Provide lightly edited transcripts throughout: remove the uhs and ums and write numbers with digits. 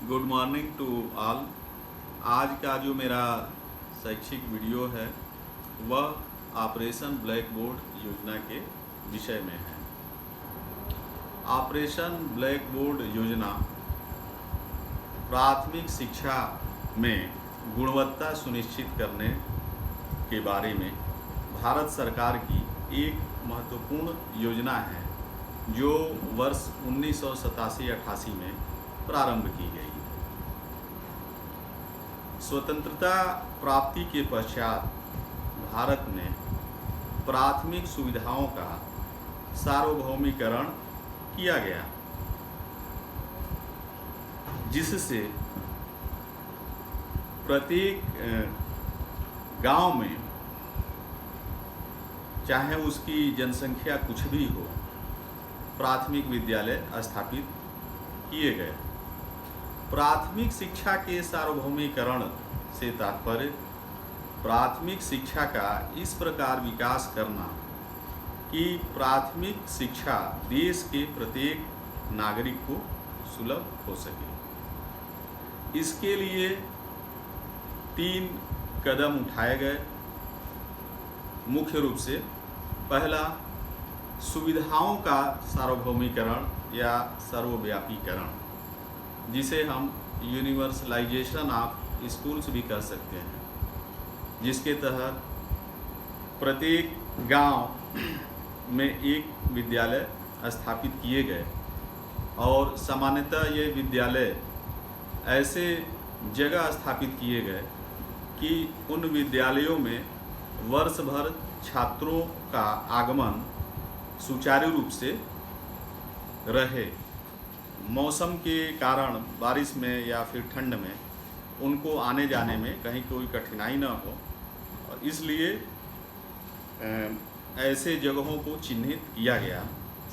Good morning to all. आज का जो मेरा शैक्षिक वीडियो है वह ऑपरेशन ब्लैक बोर्ड योजना के विषय में है। ऑपरेशन ब्लैक बोर्ड योजना प्राथमिक शिक्षा में गुणवत्ता सुनिश्चित करने के बारे में भारत सरकार की एक महत्वपूर्ण योजना है जो वर्ष 1987-88 में प्रारंभ की गई। स्वतंत्रता प्राप्ति के पश्चात भारत में प्राथमिक सुविधाओं का सार्वभौमिकरण किया गया, जिससे प्रत्येक गांव में, चाहे उसकी जनसंख्या कुछ भी हो, प्राथमिक विद्यालय स्थापित किए गए। प्राथमिक शिक्षा के सार्वभौमिकरण से तात्पर्य प्राथमिक शिक्षा का इस प्रकार विकास करना कि प्राथमिक शिक्षा देश के प्रत्येक नागरिक को सुलभ हो सके। इसके लिए 3 कदम उठाए गए। मुख्य रूप से पहला, सुविधाओं का सार्वभौमिकरण या सर्वव्यापीकरण, जिसे हम यूनिवर्सलाइजेशन ऑफ स्कूल्स भी कह सकते हैं, जिसके तहत प्रत्येक गांव में एक विद्यालय स्थापित किए गए और सामान्यतः ये विद्यालय ऐसे जगह स्थापित किए गए कि उन विद्यालयों में वर्ष भर छात्रों का आगमन सुचारू रूप से रहे। मौसम के कारण बारिश में या फिर ठंड में उनको आने जाने में कहीं कोई कठिनाई न हो, और इसलिए ऐसे जगहों को चिन्हित किया गया।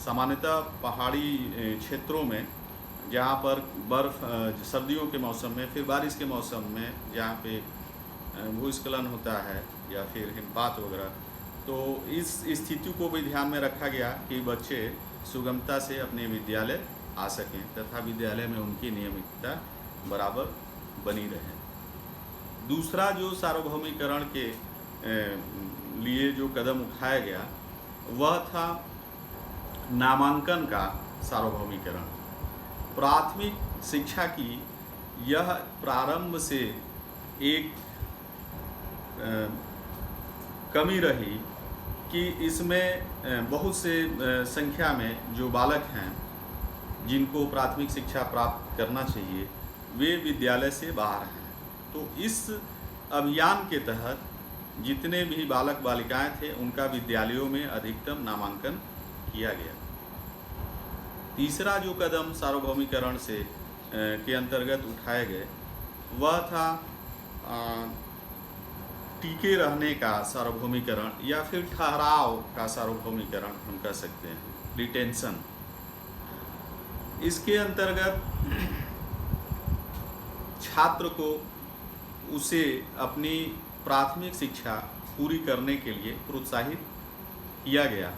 सामान्यतः पहाड़ी क्षेत्रों में जहाँ पर बर्फ़ सर्दियों के मौसम में, फिर बारिश के मौसम में जहाँ पे भूस्खलन होता है या फिर हिमपात वगैरह, तो इस स्थिति को भी ध्यान में रखा गया कि बच्चे सुगमता से अपने विद्यालय आ सकें तथा विद्यालय में उनकी नियमितता बराबर बनी रहे। दूसरा जो सार्वभौमिकरण के लिए जो कदम उठाया गया वह था नामांकन का सार्वभौमिकरण। प्राथमिक शिक्षा की यह प्रारंभ से एक कमी रही कि इसमें बहुत से संख्या में जो बालक हैं जिनको प्राथमिक शिक्षा प्राप्त करना चाहिए, वे विद्यालय से बाहर हैं। तो इस अभियान के तहत जितने भी बालक बालिकाएं थे उनका विद्यालयों में अधिकतम नामांकन किया गया। तीसरा जो कदम सार्वभौमिकरण से के अंतर्गत उठाए गए वह था टिके रहने का सार्वभौमिकरण या फिर ठहराव का सार्वभौमिकरण हम कह सकते हैं, रिटेंशन। इसके अंतर्गत छात्र को उसे अपनी प्राथमिक शिक्षा पूरी करने के लिए प्रोत्साहित किया गया।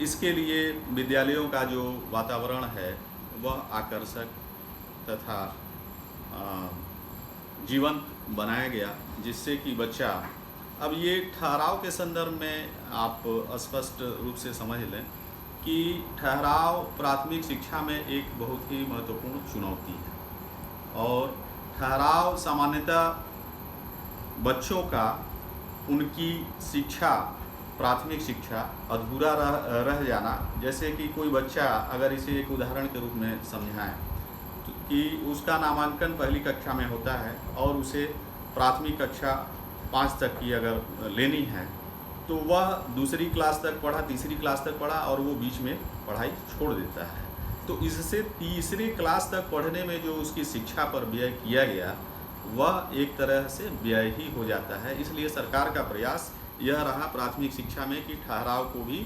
इसके लिए विद्यालयों का जो वातावरण है वह आकर्षक तथा जीवंत बनाया गया, जिससे कि बच्चा, अब ये ठहराव के संदर्भ में आप स्पष्ट रूप से समझ लें कि ठहराव प्राथमिक शिक्षा में एक बहुत ही महत्वपूर्ण चुनौती है, और ठहराव सामान्यतः बच्चों का उनकी शिक्षा, प्राथमिक शिक्षा अधूरा रह जाना। जैसे कि कोई बच्चा, अगर इसे एक उदाहरण के रूप में समझाएं तो कि उसका नामांकन पहली कक्षा में होता है और उसे प्राथमिक कक्षा 5 तक की अगर लेनी है तो वह दूसरी क्लास तक पढ़ा, तीसरी क्लास तक पढ़ा और वो बीच में पढ़ाई छोड़ देता है। तो इससे तीसरी क्लास तक पढ़ने में जो उसकी शिक्षा पर व्यय किया गया वह एक तरह से व्यय ही हो जाता है। इसलिए सरकार का प्रयास यह रहा प्राथमिक शिक्षा में कि ठहराव को भी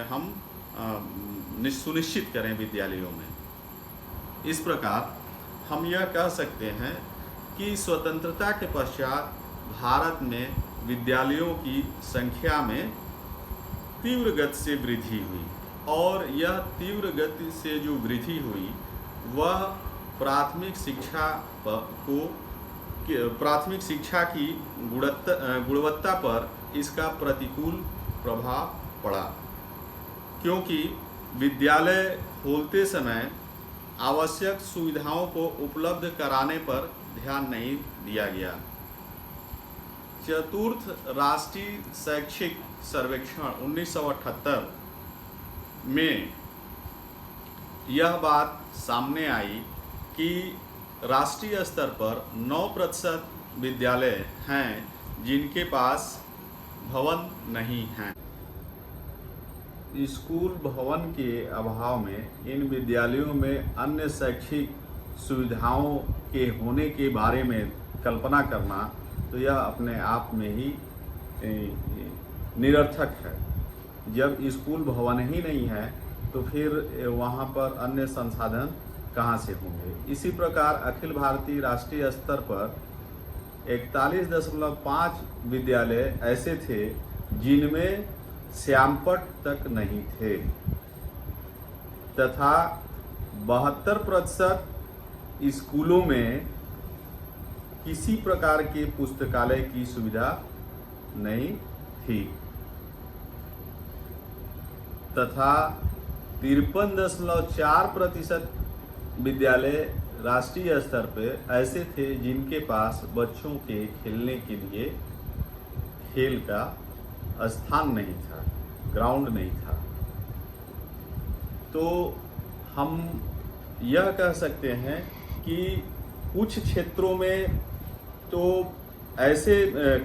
हम सुनिश्चित करें विद्यालयों में। इस प्रकार हम यह कह सकते हैं कि स्वतंत्रता के पश्चात भारत में विद्यालयों की संख्या में तीव्र गति से वृद्धि हुई, और यह तीव्र गति से जो वृद्धि हुई वह प्राथमिक शिक्षा की गुणवत्ता पर इसका प्रतिकूल प्रभाव पड़ा, क्योंकि विद्यालय खोलते समय आवश्यक सुविधाओं को उपलब्ध कराने पर ध्यान नहीं दिया गया। चतुर्थ राष्ट्रीय शैक्षिक सर्वेक्षण 1978 में यह बात सामने आई कि राष्ट्रीय स्तर पर 9% विद्यालय हैं जिनके पास भवन नहीं हैं। स्कूल भवन के अभाव में इन विद्यालयों में अन्य शैक्षिक सुविधाओं के होने के बारे में कल्पना करना तो यह अपने आप में ही निरर्थक है। जब स्कूल भवन ही नहीं है तो फिर वहाँ पर अन्य संसाधन कहाँ से होंगे। इसी प्रकार अखिल भारतीय राष्ट्रीय स्तर पर 41.5 विद्यालय ऐसे थे जिनमें श्यामपट्ट तक नहीं थे तथा 72% स्कूलों में किसी प्रकार के पुस्तकालय की सुविधा नहीं थी तथा 53.4% विद्यालय राष्ट्रीय स्तर पर ऐसे थे जिनके पास बच्चों के खेलने के लिए खेल का स्थान नहीं था, ग्राउंड नहीं था। तो हम यह कह सकते हैं कि कुछ क्षेत्रों में तो ऐसे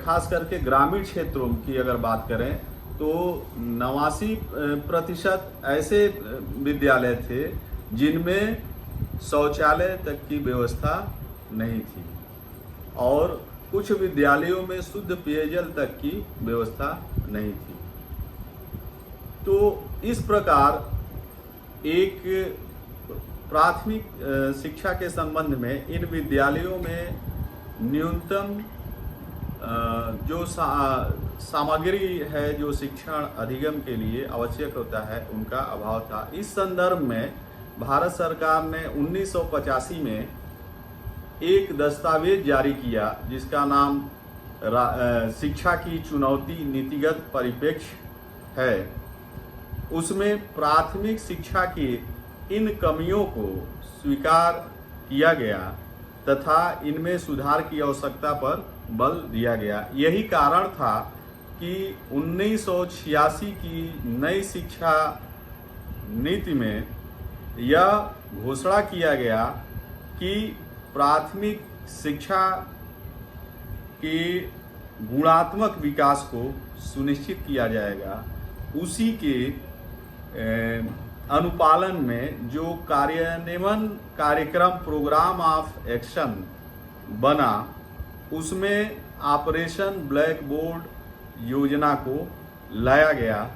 खास करके ग्रामीण क्षेत्रों की अगर बात करें तो 89% ऐसे विद्यालय थे जिनमें शौचालय तक की व्यवस्था नहीं थी और कुछ विद्यालयों में शुद्ध पेयजल तक की व्यवस्था नहीं थी। तो इस प्रकार एक प्राथमिक शिक्षा के संबंध में इन विद्यालयों में न्यूनतम जो सामग्री है जो शिक्षण अधिगम के लिए आवश्यक होता है उनका अभाव था। इस संदर्भ में भारत सरकार ने 1985 में एक दस्तावेज जारी किया जिसका नाम शिक्षा की चुनौती नीतिगत परिप्रेक्ष्य है। उसमें प्राथमिक शिक्षा की इन कमियों को स्वीकार किया गया तथा इनमें सुधार की आवश्यकता पर बल दिया गया। यही कारण था कि 1986 की नई शिक्षा नीति में यह घोषणा किया गया कि प्राथमिक शिक्षा के गुणात्मक विकास को सुनिश्चित किया जाएगा। उसी के अनुपालन में जो कार्यान्वयन कार्यक्रम प्रोग्राम ऑफ एक्शन बना उसमें ऑपरेशन ब्लैक बोर्ड योजना को लाया गया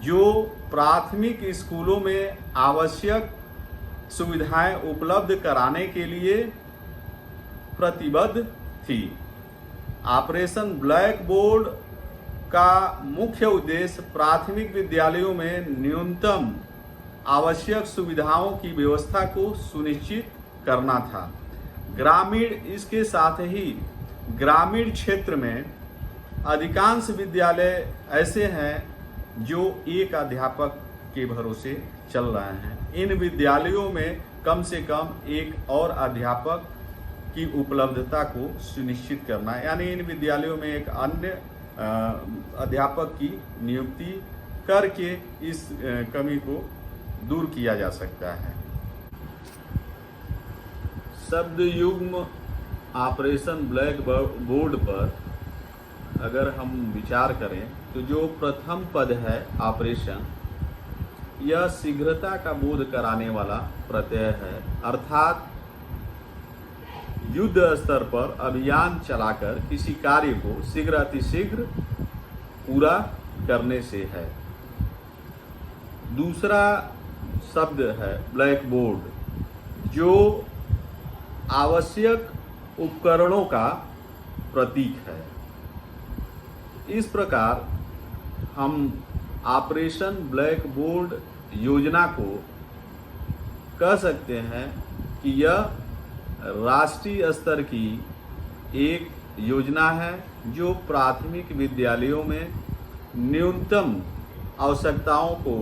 जो प्राथमिक स्कूलों में आवश्यक सुविधाएं उपलब्ध कराने के लिए प्रतिबद्ध थी। ऑपरेशन ब्लैक बोर्ड का मुख्य उद्देश्य प्राथमिक विद्यालयों में न्यूनतम आवश्यक सुविधाओं की व्यवस्था को सुनिश्चित करना था। इसके साथ ही ग्रामीण क्षेत्र में अधिकांश विद्यालय ऐसे हैं जो एक अध्यापक के भरोसे चल रहे हैं। इन विद्यालयों में कम से कम एक और अध्यापक की उपलब्धता को सुनिश्चित करना, यानी इन विद्यालयों में एक अन्य अध्यापक की नियुक्ति करके इस कमी को दूर किया जा सकता है। शब्द युग्म ऑपरेशन ब्लैक बोर्ड पर अगर हम विचार करें तो जो प्रथम पद है ऑपरेशन, यह शीघ्रता का बोध कराने वाला प्रत्यय है, अर्थात युद्ध स्तर पर अभियान चलाकर किसी कार्य को शीघ्र अतिशीघ्र पूरा करने से है। दूसरा शब्द है ब्लैक बोर्ड जो आवश्यक उपकरणों का प्रतीक है। इस प्रकार हम ऑपरेशन ब्लैक बोर्ड योजना को कह सकते हैं कि यह राष्ट्रीय स्तर की एक योजना है जो प्राथमिक विद्यालयों में न्यूनतम आवश्यकताओं को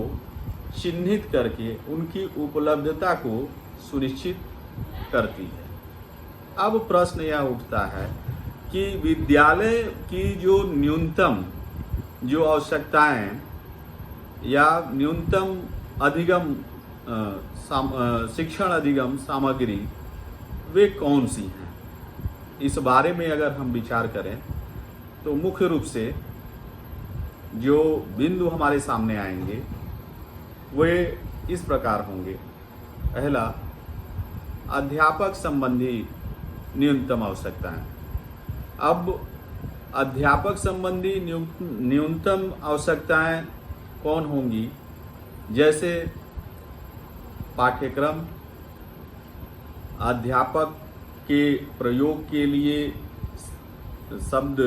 चिन्हित करके उनकी उपलब्धता को सुनिश्चित करती है। अब प्रश्न यह उठता है कि विद्यालय की जो न्यूनतम जो आवश्यकताएं या न्यूनतम अधिगम शिक्षण अधिगम सामग्री वे कौन सी हैं, इस बारे में अगर हम विचार करें तो मुख्य रूप से जो बिंदु हमारे सामने आएंगे वे इस प्रकार होंगे। पहला, अध्यापक संबंधी न्यूनतम आवश्यकताएं। अब अध्यापक संबंधी न्यूनतम आवश्यकताएं कौन होंगी? जैसे पाठ्यक्रम, अध्यापक के प्रयोग के लिए शब्द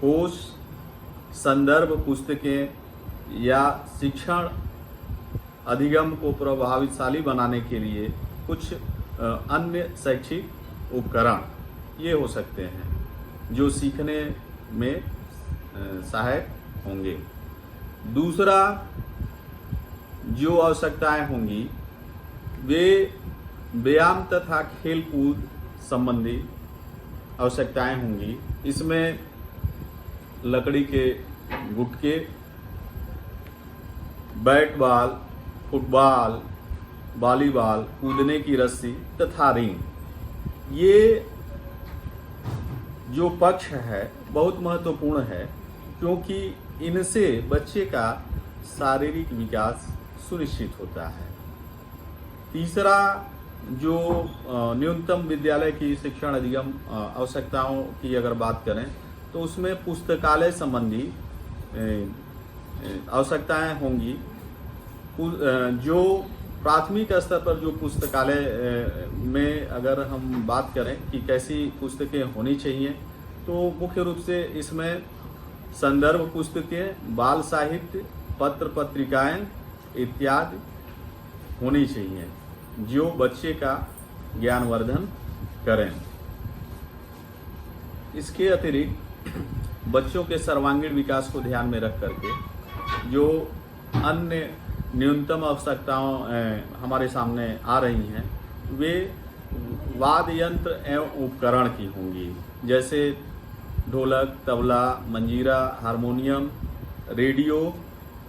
कोश, संदर्भ पुस्तकें या शिक्षण अधिगम को प्रभावशाली बनाने के लिए कुछ अन्य शैक्षिक उपकरण ये हो सकते हैं जो सीखने में सहायक होंगे। दूसरा जो आवश्यकताएं होंगी वे व्यायाम तथा खेल कूद संबंधी आवश्यकताएं होंगी। इसमें लकड़ी के गुटके, बैट बॉल, फुटबॉल, वॉलीबॉल, कूदने की रस्सी तथा रिंग, ये जो पक्ष है बहुत महत्वपूर्ण है क्योंकि इनसे बच्चे का शारीरिक विकास सुनिश्चित होता है। तीसरा जो न्यूनतम विद्यालय की शिक्षण अधिगम आवश्यकताओं की अगर बात करें तो उसमें पुस्तकालय संबंधी आवश्यकताएं होंगी। जो प्राथमिक स्तर पर जो पुस्तकालय में अगर हम बात करें कि कैसी पुस्तकें होनी चाहिए तो मुख्य रूप से इसमें संदर्भ पुस्तकें, बाल साहित्य, पत्र पत्रिकाएं इत्यादि होनी चाहिए जो बच्चे का ज्ञानवर्धन करें। इसके अतिरिक्त बच्चों के सर्वांगीण विकास को ध्यान में रख करके जो अन्य न्यूनतम आवश्यकताओं हमारे सामने आ रही हैं वे वाद्य यंत्र एवं उपकरण की होंगी। जैसे ढोलक, तबला, मंजीरा, हारमोनियम, रेडियो,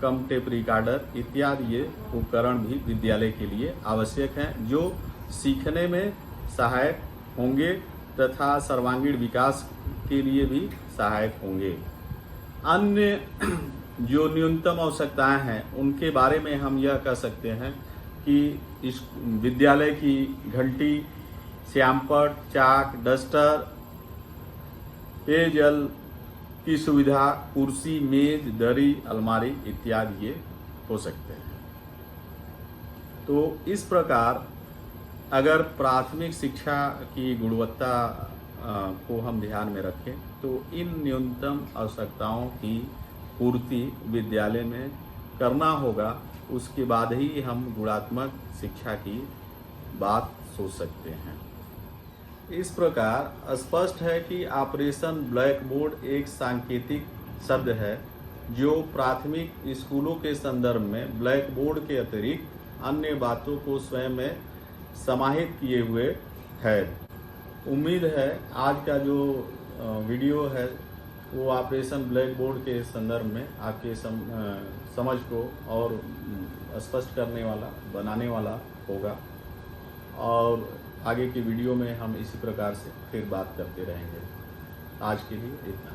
कम टेप रिकॉर्डर इत्यादि ये उपकरण भी विद्यालय के लिए आवश्यक हैं जो सीखने में सहायक होंगे तथा सर्वांगीण विकास के लिए भी सहायक होंगे। अन्य जो न्यूनतम आवश्यकताएं हैं उनके बारे में हम यह कह सकते हैं कि इस विद्यालय की घंटी, श्यामपट्ट, चाक, डस्टर, पेयजल की सुविधा, कुर्सी, मेज, दरी, अलमारी इत्यादि ये हो सकते हैं। तो इस प्रकार अगर प्राथमिक शिक्षा की गुणवत्ता को हम ध्यान में रखें तो इन न्यूनतम आवश्यकताओं की पूर्ति विद्यालय में करना होगा। उसके बाद ही हम गुणात्मक शिक्षा की बात सोच सकते हैं। इस प्रकार स्पष्ट है कि ऑपरेशन ब्लैक बोर्ड एक सांकेतिक शब्द है जो प्राथमिक स्कूलों के संदर्भ में ब्लैक बोर्ड के अतिरिक्त अन्य बातों को स्वयं में समाहित किए हुए है। उम्मीद है आज का जो वीडियो है वो ऑपरेशन ब्लैक बोर्ड के संदर्भ में आपके समझ को और स्पष्ट करने वाला, बनाने वाला होगा और आगे की वीडियो में हम इसी प्रकार से फिर बात करते रहेंगे। आज के लिए इतना।